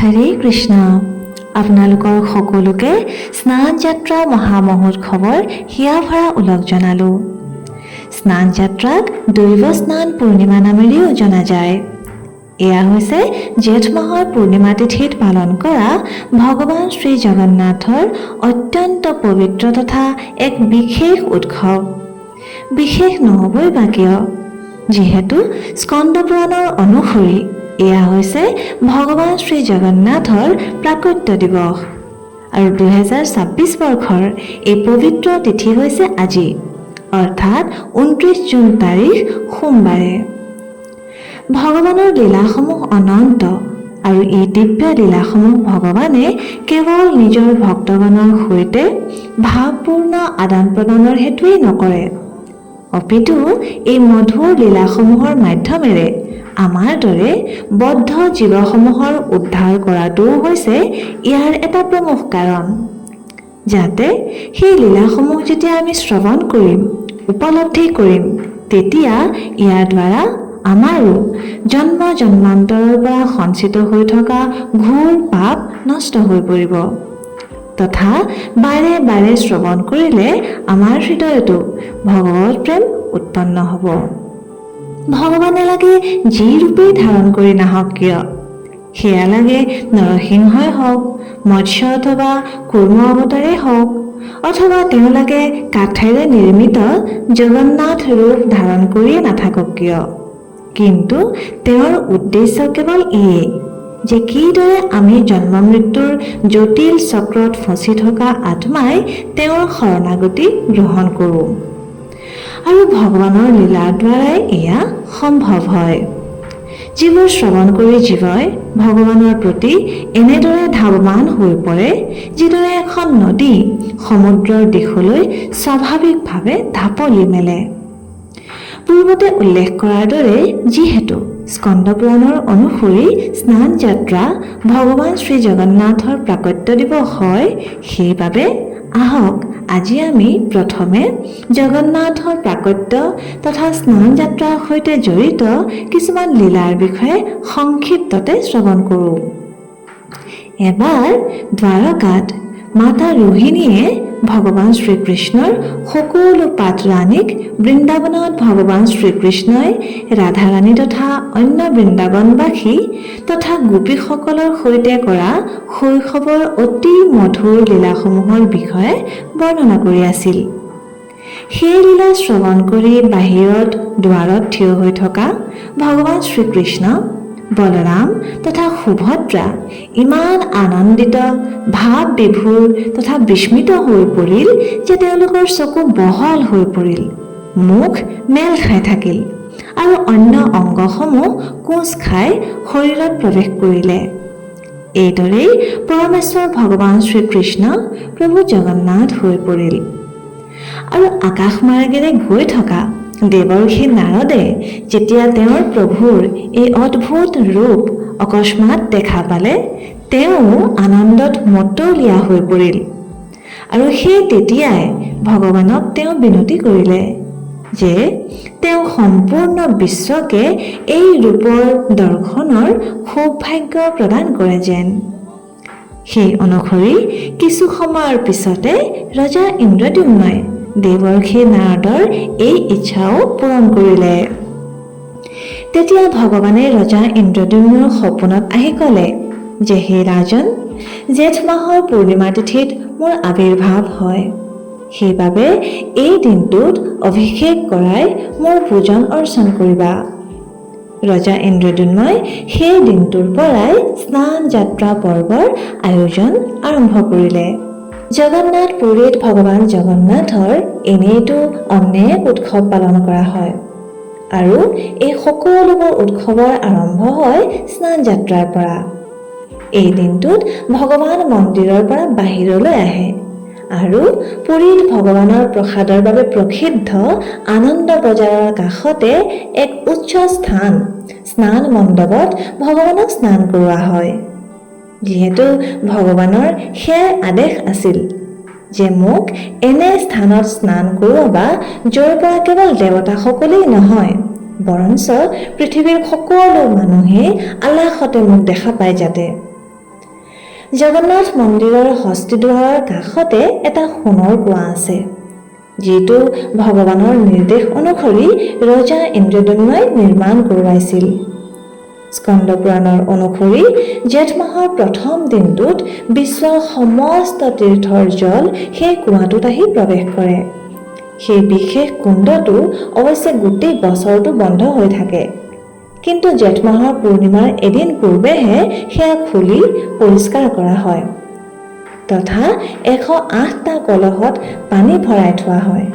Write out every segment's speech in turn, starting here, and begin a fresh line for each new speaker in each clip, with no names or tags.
হৰে কৃষ্ণ। আপোনালোকৰ সকলোকে স্নান যাত্ৰা মহামহোৎসৱৰ হিয়াভৰা ওলগ জনালোঁ। স্নান যাত্ৰাক দৈৱ স্নান পূৰ্ণিমা নামেৰেও জনা যায়। এয়া হৈছে জেঠ মাহৰ পূৰ্ণিমা তিথিত পালন কৰা ভগৱান শ্ৰী জগন্নাথৰ অত্যন্ত পবিত্ৰ তথা এক বিশেষ উৎসৱ। বিশেষ নহ'বই বা কিয়, যিহেতু স্কন্দ পুৰাণৰ অনুসৰি এয়া হৈছে ভগৱান শ্ৰী জগন্নাথৰ প্ৰাকট্য দিৱস আৰু 2026 বৰ্ষৰ এই পবিত্ৰ তিথি হৈছে আজি, অৰ্থাৎ 29 জুন তাৰিখ সোমবাৰে। ভগৱানৰ লীলাসমূহ অনন্ত আৰু এই দিব্য লীলাসমূহ ভগৱানে কেৱল নিজৰ ভক্তগণৰ সৈতে ভাৱপূৰ্ণ আদান প্ৰদানৰ হেতুৱেই নকৰে, অপিতু এই মধুৰ লীলাসমূহৰ মাধ্যমেৰে আমাৰ দৰে বদ্ধ জীৱসমূহৰ উদ্ধাৰ কৰাটোও হৈছে ইয়াৰ এটা প্ৰমুখ কাৰণ। যাতে সেই লীলাসমূহ যেতিয়া আমি শ্ৰৱণ কৰিম, উপলব্ধি কৰিম, তেতিয়া ইয়াৰ দ্বাৰা আমাৰো জন্ম জন্মান্তৰৰ পৰা সঞ্চিত হৈ থকা ঘোৰ পাপ নষ্ট হৈ পৰিব তথা বাৰে বাৰে শ্ৰৱণ কৰিলে আমাৰ হৃদয়তো ভগৱত প্ৰেম উৎপন্ন হ'ব। ভগৱানে লাগে যি ৰূপেই ধাৰণ কৰি নাহক কিয়, সেয়া লাগে নৰসিংহই হওক, মৎস্য অথবা কুৰ্ম অৱতাৰেই হওক, অথবা তেওঁ লাগে কাঠেৰে নিৰ্মিত জগন্নাথ ৰূপ ধাৰণ কৰিয়ে নাথাকক কিয়, কিন্তু তেওঁৰ উদ্দেশ্য কেৱল এয়ে যে কিদৰে আমি জন্ম মৃত্যুৰ জটিল চক্ৰত ফচি থকা আত্মাই তেওঁৰ শৰণাগতি গ্ৰহণ কৰোঁ। আৰু ভগৱানৰ লীলাৰ দ্বাৰাই এয়া সম্ভৱ হয়। যিবোৰ শ্ৰৱণ কৰি জীৱই ভগৱানৰ প্ৰতি এনেদৰে ধাৱমান হৈ পৰে, যিদৰে এখন নদী সমুদ্ৰৰ দিশলৈ স্বাভাৱিকভাৱে ঢাপলি মেলে। পূৰ্বতে উল্লেখ কৰাৰ দৰে যিহেতু স্কন্দ পুৰাণৰ অনুসৰি স্নান যাত্ৰা ভগৱান শ্ৰী জগন্নাথৰ প্ৰাকট্য দিৱস হয়, সেইবাবে আহক আজি আমি প্ৰথমে জগন্নাথৰ প্ৰাকট্য তথা স্নান যাত্ৰাৰ সৈতে জড়িত কিছুমান লীলাৰ বিষয়ে সংক্ষিপ্ততে শ্ৰৱণ কৰোঁ। এবাৰ দ্বাৰকাত মাতা ৰোহিণীয়ে ভগৱান শ্ৰীকৃষ্ণৰ সকলো পাত্ৰাণীক বৃন্দাবনত ভগৱান শ্ৰীকৃষ্ণই ৰাধাৰাণী তথা অন্য বৃন্দাবনবাসী তথা গোপীসকলৰ সৈতে কৰা শৈশৱৰ অতি মধুৰ লীলাসমূহৰ বিষয়ে বৰ্ণনা কৰি আছিল। সেই লীলা শ্ৰৱণ কৰি বাহিৰত দুৱাৰত থিয় হৈ থকা ভগৱান শ্ৰীকৃষ্ণ, বলৰাম তথা সুভদ্ৰা ইমান আনন্দিত, ভাৱ বিভোৰ তথা বিস্মিত হৈ পৰিল যে তেওঁলোকৰ চকু বহল হৈ পৰিল, মুখ মেল খাই থাকিল আৰু অন্য অংগসমূহ কোঁচ খাই শৰীৰত প্ৰৱেশ কৰিলে। এইদৰেই পৰমেশ্বৰ ভগৱান শ্ৰীকৃষ্ণ প্ৰভু জগন্নাথ হৈ পৰিল। আৰু আকাশ মাৰ্গেৰে গৈ থকা দেৱৰ্ষি নাৰদে যেতিয়া তেওঁৰ প্ৰভুৰ এই অদ্ভুত ৰূপ অকস্মাৎ দেখা পালে, তেওঁ আনন্দত মতলীয়া হৈ পৰিল আৰু সেই তেতিয়াই ভগৱানক তেওঁ বিনতি কৰিলে যে তেওঁ সম্পূৰ্ণ বিশ্বকে এই ৰূপৰ দৰ্শনৰ সৌভাগ্য প্ৰদান কৰে যেন। সেই অনুসৰি কিছু সময়ৰ পিছতে ৰজা ইন্দ্ৰদ্যুম্নই দেৱৰ্ষি নাৰদৰ এই ইচ্ছাও পূৰণ কৰিলে। তেতিয়া ভগৱানে ৰজা ইন্দ্ৰদ্যুম্নৰ সপোনত আহি ক'লে যে হে ৰাজন, জেঠ মাহৰ পূৰ্ণিমা তিথিত মোৰ আৱিৰ্ভাৱ হয়, সেইবাবে এই দিনটোত অভিষেক কৰাই মোৰ পূজন অৰ্চন কৰিবা। ৰজা ইন্দ্ৰদ্যুম্নই সেই দিনটোৰ পৰাই স্নান যাত্ৰা পৰ্বৰ আয়োজন আৰম্ভ কৰিলে। জগন্নাথ পুৰীত ভগৱান জগন্নাথৰ এনেইতো অনেক উৎসৱ পালন কৰা হয় আৰু এই সকলোবোৰ উৎসৱৰ আৰম্ভ হয় স্নান যাত্ৰাৰ পৰা। এই দিনটোত ভগৱান মন্দিৰৰ পৰা বাহিৰলৈ আহে আৰু পুৰীত ভগৱানৰ প্ৰসাদৰ বাবে প্ৰসিদ্ধ আনন্দ বজাৰৰ কাষতে এক উচ্চ স্থান স্নান মণ্ডপত ভগৱানক স্নান কৰোৱা হয়। যিহেতু ভগৱানৰ সেয়াই আদেশ আছিল যে মোক এনে স্থানত স্নান কৰোৱাবা য'ৰ পৰা কেৱল দেৱতাসকলেই নহয়, বৰঞ্চ পৃথিৱীৰ সকলো মানুহে আলাসতে মোক দেখা পায় যাতে। জগন্নাথ মন্দিৰৰ হস্তিদ্বাৰৰ কাষতে এটা সোণৰ কুঁৱা আছে, যিটো ভগৱানৰ নিৰ্দেশ অনুসৰি ৰজা ইন্দ্ৰদ্যুম্নই নিৰ্মাণ কৰোৱাইছিল। স্কন্দ পুৰাণৰ অনুসৰি জেঠ মাহৰ প্ৰথম দিনটোত বিশ্বৰ সমস্ত তীৰ্থৰ জল সেই কুঁৱাটোত আহি প্ৰৱেশ কৰে। সেই বিশেষ কুণ্ডটো অৱশ্যে গোটেই বছৰটো বন্ধ হৈ থাকে, কিন্তু জেঠ মাহৰ পূৰ্ণিমাৰ এদিন পূৰ্বেহে সেয়া খুলি পৰিষ্কাৰ কৰা হয় তথা 108টা কলহত পানী ভৰাই থোৱা হয়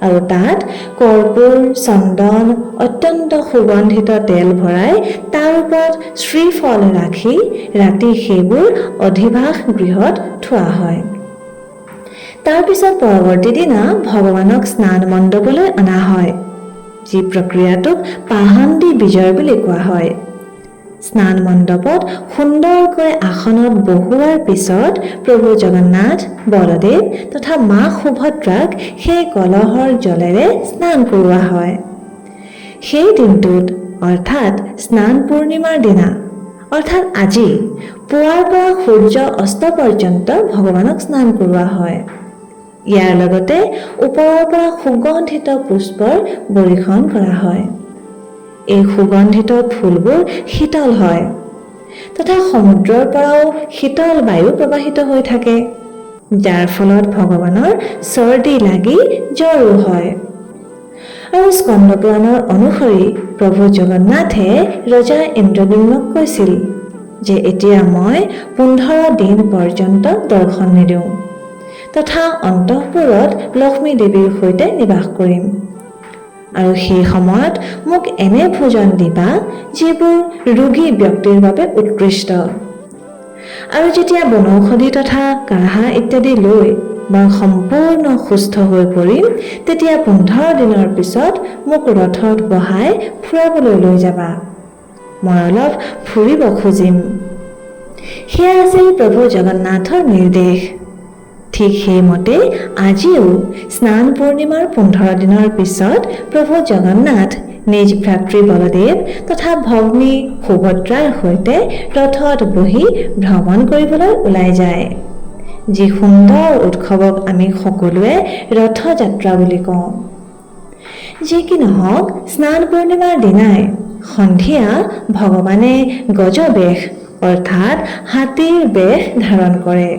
আৰু তাত কৰ্পূৰ, চন্দন, অত্যন্ত সুগন্ধিত তেল ভৰাই তাৰ ওপৰত শ্ৰীফল ৰাখি ৰাতি সেইবোৰ অধিবাস গৃহত থোৱা হয়। তাৰ পিছত পৰৱৰ্তী দিনা ভগৱানক স্নান মণ্ডপলৈ অনা হয়, যি প্ৰক্ৰিয়াটোক পাহান্দি বিজয় বুলি কোৱা হয়। স্নান মণ্ডপত সুন্দৰকৈ আসনত বহোৱাৰ পিছত প্ৰভু জগন্নাথ, বলদেৱ তথা মা সুভদ্ৰাক সেই কলহৰ জলেৰে স্নান কৰোৱা হয়। সেই দিনটোত অৰ্থাৎ স্নান পূৰ্ণিমাৰ দিনা অৰ্থাৎ আজি পুৱাৰ পৰা সূৰ্য অস্ত পৰ্যন্ত ভগৱানক স্নান কৰোৱা হয়। ইয়াৰ লগতে ওপৰৰ পৰা সুগন্ধিত পুষ্পৰ বৰিশণ কৰা হয়। এই সুগন্ধিত ফুলবোৰ শীতল হয় তথা সমুদ্ৰৰ পৰাও শীতল বায়ু প্ৰবাহিত হৈ থাকে, যাৰ ফলত ভগৱানৰ চৰ্দি লাগি জ্বৰো হয়। আৰু স্কন্দ পুৰাণৰ অনুসৰি প্ৰভু জগন্নাথে ৰজা ইন্দ্ৰদ্যুম্নক কৈছিল যে এতিয়া মই 15 দিন পৰ্যন্ত দৰ্শন নিদিওঁ তথা অন্তঃপুৰত লক্ষ্মী দেৱীৰ সৈতে নিবাস কৰিম, আৰু সেই সময়ত মোক এনে ভোজন দিবা যিবোৰ ৰোগী ব্যক্তিৰ বাবে উৎকৃষ্ট। আৰু যেতিয়া বনৌষধি তথা কাঢ়া ইত্যাদি লৈ মই সম্পূৰ্ণ সুস্থ হৈ পৰিম, তেতিয়া 15 দিনৰ পিছত মোক ৰথত বহাই ফুৰাবলৈ লৈ যাবা, মই অলপ ফুৰিব খুজিম। সেয়া আছিল প্ৰভু জগন্নাথৰ নিৰ্দেশ। ঠিক সেইমতে আজিও স্নান পূৰ্ণিমাৰ 15 দিনৰ পিছত প্ৰভু জগন্নাথ নিজ ভাতৃ বলদেৱ তথা ভগ্নী সুভদ্ৰাৰ সৈতে ৰথত বহি ভ্ৰমণ কৰিবলৈ ওলাই যায়, যি সুন্দৰ উৎসৱক আমি সকলোৱে ৰথযাত্ৰা বুলি কওঁ। যি কি নহওক, স্নান পূৰ্ণিমাৰ দিনাই সন্ধিয়া ভগৱানে গজবেশ অৰ্থাৎ হাতীৰ বেশ ধাৰণ কৰে।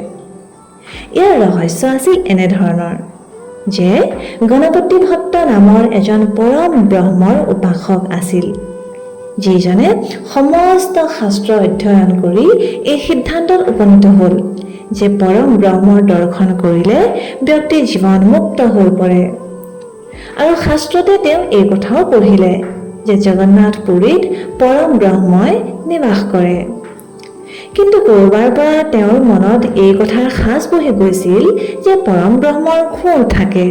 ইয়াৰ ৰহস্য আছিল এনেধৰণৰ যে গণপতি ভট্ট নামৰ এজন পৰম ব্ৰহ্মৰ উপাসক আছিল, যিজনে সমস্ত শাস্ত্ৰ অধ্যয়ন কৰি এই সিদ্ধান্তত উপনীত হ'ল যে পৰম ব্ৰহ্মৰ দৰ্শন কৰিলে ব্যক্তি জীৱনমুক্ত হৈ পৰে। আৰু শাস্ত্ৰতে তেওঁ এই কথাও পঢ়িলে যে জগন্নাথ পুৰীত পৰম ব্ৰহ্মই নিবাস কৰে। কিন্তু ক'ৰবাৰ পৰা তেওঁৰ মনত এই কথাৰ সাজ বহি গৈছিল যে পৰম ব্ৰহ্মৰ খুৰ থাকে।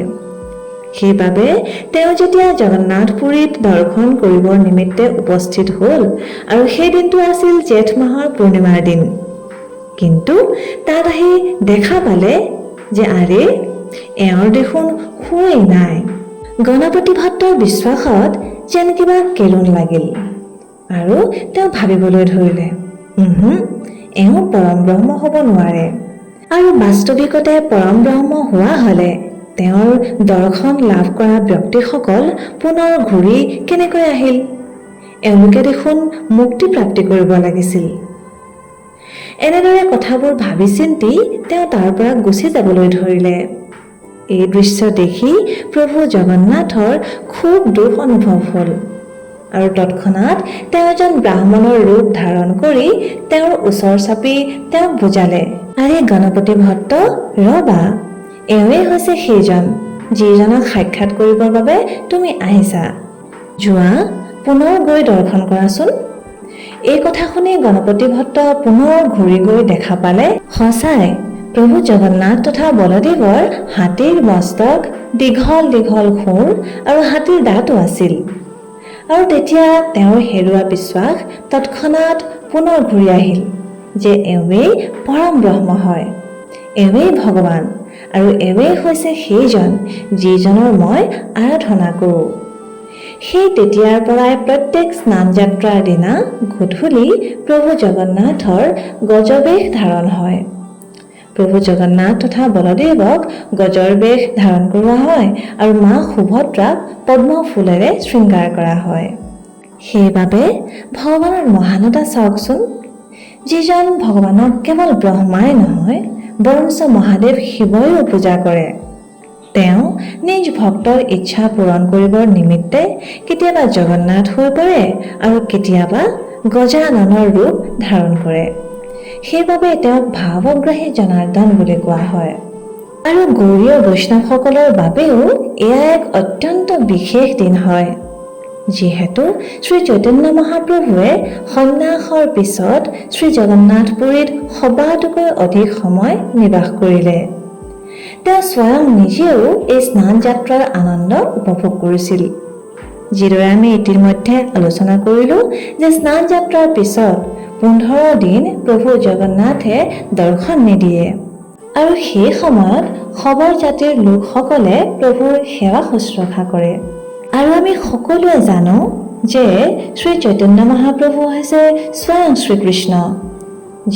সেইবাবে তেওঁ যেতিয়া জগন্নাথ পুৰীত দৰ্শন কৰিবৰ নিমিত্তে উপস্থিত হ'ল, আৰু সেই দিনটো আছিল জেঠ মাহৰ পূৰ্ণিমাৰ দিন, কিন্তু তাত আহি দেখা পালে যে আৰে এওঁৰ দেখোন খুৰেই নাই। গণপতি ভট্টৰ বিশ্বাসত যেন কিবা কেলুন লাগিল আৰু তেওঁ ভাবিবলৈ ধৰিলে, এওঁ পৰম ব্ৰহ্ম হ'ব নোৱাৰে। আৰু বাস্তৱিকতে পৰম ব্ৰহ্ম হোৱা হ'লে তেওঁৰ দৰ্শন লাভ কৰা ব্যক্তিসকল পুনৰ ঘূৰি কেনেকৈ আহিল? এওঁলোকে দেখোন মুক্তি প্ৰাপ্তি কৰিব লাগিছিল। এনেদৰে কথাবোৰ ভাবি চিন্তি তেওঁ তাৰ পৰা গুচি যাবলৈ ধৰিলে। এই দৃশ্য দেখি প্ৰভু জগন্নাথৰ খুব দুখ অনুভৱ হ'ল, আৰু তৎক্ষণাৎ তেওঁ এজন ব্ৰাহ্মণৰ ৰূপ ধাৰণ কৰি তেওঁৰ ওচৰ চাপি তেওঁক বুজালে, আৰে গণপতি ভট্ট, ৰবা, এওঁৱেই হৈছে সেইজন যিজনক সাক্ষাৎ কৰিবৰ বাবে তুমি আহিছা। যোৱা, পুনৰ গৈ দৰ্শন কৰাচোন। এই কথা শুনি গণপতি ভট্ট পুনৰ ঘূৰি গৈ দেখা পালে সঁচাই প্ৰভু জগন্নাথ তথা বলদেৱৰ হাতীৰ মস্তক, দীঘল দীঘল শুৰ আৰু হাতীৰ দাঁতো আছিল। আৰু তেতিয়া তেওঁৰ হেৰুৱা বিশ্বাস তৎক্ষণাৎ পুনৰ ঘূৰি আহিল যে এওঁৱেই পৰম ব্ৰহ্ম হয়, এওঁৱেই ভগৱান, আৰু এওঁৱেই হৈছে সেইজন যিজনৰ মই আৰাধনা কৰোঁ। সেই তেতিয়াৰ পৰাই প্ৰত্যেক স্নান যাত্ৰাৰ দিনা গধূলি প্ৰভু জগন্নাথৰ গজবেশ ধাৰণ হয়। প্ৰভু জগন্নাথ তথা বলদেৱক গজৰ বেশ ধাৰণ কৰোৱা হয় আৰু মা সুভদ্ৰাক পদ্ম ফুলেৰে শৃংগাৰ কৰা হয়। সেইবাবে ভগৱানৰ মহানতা চাওকচোন, যিজন ভগৱানক কেৱল ব্ৰহ্মাই নহয় বৰঞ্চ মহাদেৱ শিৱইও পূজা কৰে। তেওঁ নিজ ভক্তৰ ইচ্ছা পূৰণ কৰিবৰ নিমিত্তে কেতিয়াবা জগন্নাথ হৈ পৰে আৰু কেতিয়াবা গজাননৰ ৰূপ ধাৰণ কৰে। সেইবাবে তেওঁক ভাৱগ্ৰাহী জনাৰ্দন বুলি কোৱা হয়। আৰু গৌড়ীয় বৈষ্ণৱসকলৰ বাবেও এয়া এক অত্যন্ত বিশেষ দিন হয়, যিহেতু শ্ৰী চৈতন্য মহাপ্ৰভুৱে সন্ন্যাসৰ পিছত শ্ৰী জগন্নাথপুৰীত সবাতোকৈ অধিক সময় নিবাস কৰিলে। তেওঁ স্বয়ং নিজেও এই স্নান যাত্ৰাৰ আনন্দ উপভোগ কৰিছিল। যিদৰে আমি ইতিমধ্যে আলোচনা কৰিলোঁ যে স্নান যাত্ৰাৰ পিছত 15 দিন প্ৰভু জগন্নাথে দৰ্শন নিদিয়ে আৰু সেই সময়ত সবৰ জাতিৰ লোকসকলে প্ৰভুৰ সেৱা শুশ্ৰূষা কৰে। আৰু আমি সকলোৱে জানো যে শ্ৰী চৈতন্য মহাপ্ৰভু হৈছে স্বয়ং শ্ৰীকৃষ্ণ,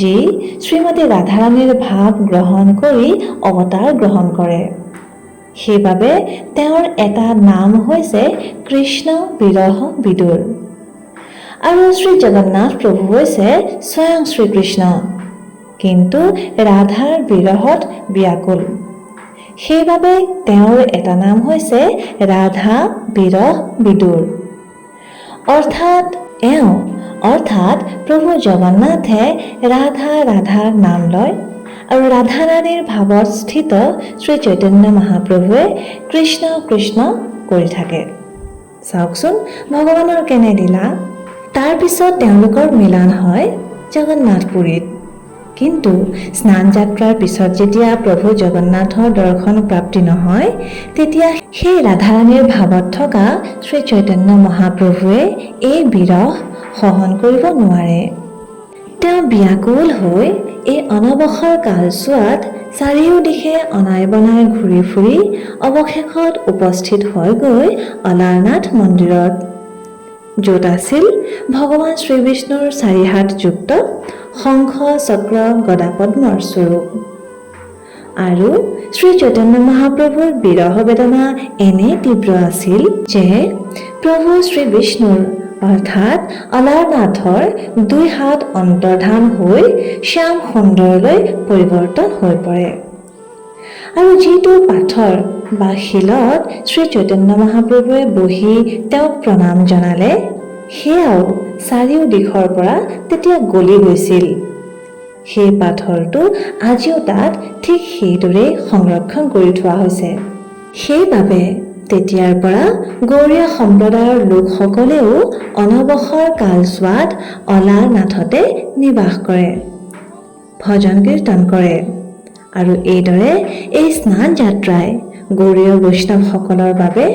যি শ্ৰীমতী ৰাধাৰাণীৰ ভাৱ গ্ৰহণ কৰি অৱতাৰ গ্ৰহণ কৰে। সেইবাবে তেওঁৰ এটা নাম হৈছে কৃষ্ণ বিৰহ বিদুৰ। আৰু শ্ৰী জগন্নাথ প্ৰভু হৈছে স্বয়ং শ্ৰীকৃষ্ণ, কিন্তু ৰাধাৰ বিৰহত ব্যাকুল। সেইবাবে তেওঁৰ এটা নাম হৈছে ৰাধা বিৰহ বিদুৰ। অৰ্থাৎ প্ৰভু জগন্নাথে ৰাধা ৰাধাৰ নাম লয় আৰু ৰাধা ৰাণীৰ ভাৱত স্থিত শ্ৰী চৈতন্য মহাপ্ৰভুৱে কৃষ্ণ কৃষ্ণ কৰি থাকে। চাওকচোন ভগৱানৰ কেনে লীলা। তাৰ পিছত তেওঁলোকৰ মিলন হয় জগন্নাথপুৰীত। কিন্তু স্নান যাত্ৰাৰ পিছত যেতিয়া প্ৰভু জগন্নাথৰ দৰ্শন প্ৰাপ্তি নহয়, তেতিয়া সেই ৰাধাৰাণীৰ ভাৱত থকা শ্ৰী চৈতন্য মহাপ্ৰভুৱে এই বিৰহ সহন কৰিব নোৱাৰে। তেওঁ ব্যাকুল হৈ এই অনৱসৰ কালছোৱাত চাৰিওদিশে অনাই বনাই ঘূৰি ফুৰি অৱশেষত উপস্থিত হয়গৈ অলাৰনাথ মন্দিৰত, য'ত আছিল ভগৱান শ্ৰীবিষ্ণুৰ 4 হাতযুক্ত শংখ চক্ৰ গদা পদ্মৰ স্বৰূপ। আৰু শ্ৰী চৈতন্য মহাপ্ৰভুৰ বিৰহ বেদনা এনেই তীব্ৰ আছিল যে প্ৰভু শ্ৰীবিষ্ণুৰ অৰ্থাৎ অলাৰনাথৰ 2 হাত অন্তৰ্ধান হৈ শ্যাম সুন্দৰলৈ পৰিৱৰ্তন হৈ পৰে। আৰু যিটো পাথৰ বা শিলত শ্ৰী চৈতন্য মহাপ্ৰভুৱে বহি তেওঁক প্ৰণাম জনালে, সেয়াও চাৰিও দিশৰ পৰা তেতিয়া গলি গৈছিল। সেই পাথৰটো আজিও তাত ঠিক সেইদৰেই সংৰক্ষণ কৰি থোৱা হৈছে। সেইবাবে তেতিয়াৰ পৰা গৌড়ীয় সম্প্ৰদায়ৰ লোকসকলেও অনৱসৰ কালছোৱাত অলাৰনাথতে নিবাস কৰে, ভজন কীৰ্তন কৰে। আৰু এইদৰে এই স্নান যাত্ৰাই গৌড়ীয় বৈষ্ণৱসকলৰ বাবে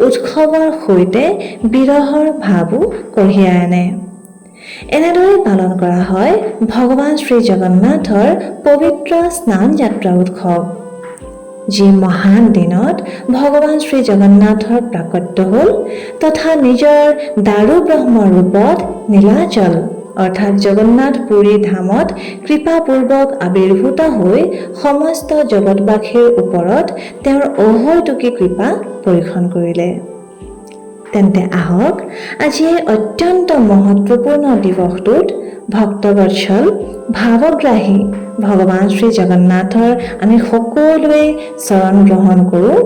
উৎসৱৰ সৈতে বিৰহৰ ভাৱো কঢ়িয়াই আনে। এনেদৰে পালন কৰা হয় ভগৱান শ্ৰী জগন্নাথৰ পবিত্ৰ স্নান যাত্ৰা উৎসৱ, যি মহান দিনত ভগৱান শ্ৰী জগন্নাথৰ প্ৰাকট্য হ'ল তথা নিজৰ দাৰু ব্ৰহ্ম ৰূপত নীলাচল অৰ্থাৎ জগন্নাথপুৰী ধামত কৃপাপূৰ্বক আৱিৰ্ভূত হৈ সমস্ত জগতবাসীৰ ওপৰত তেওঁৰ অহৈতুকী কৃপা পৰীক্ষণ কৰিলে। তেন্তে আহক আজি এই অত্যন্ত মহত্বপূৰ্ণ দিৱসটোত ভক্তবৎসল ভাৱগ্ৰাহী ভগৱান শ্ৰী জগন্নাথৰ আমি সকলোৱে চৰণ গ্ৰহণ কৰোঁ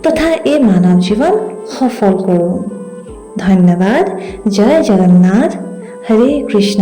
তথা এই মানৱ জীৱন সফল কৰোঁ। ধন্যবাদ। জয় জগন্নাথ। হৰে কৃষ্ণ।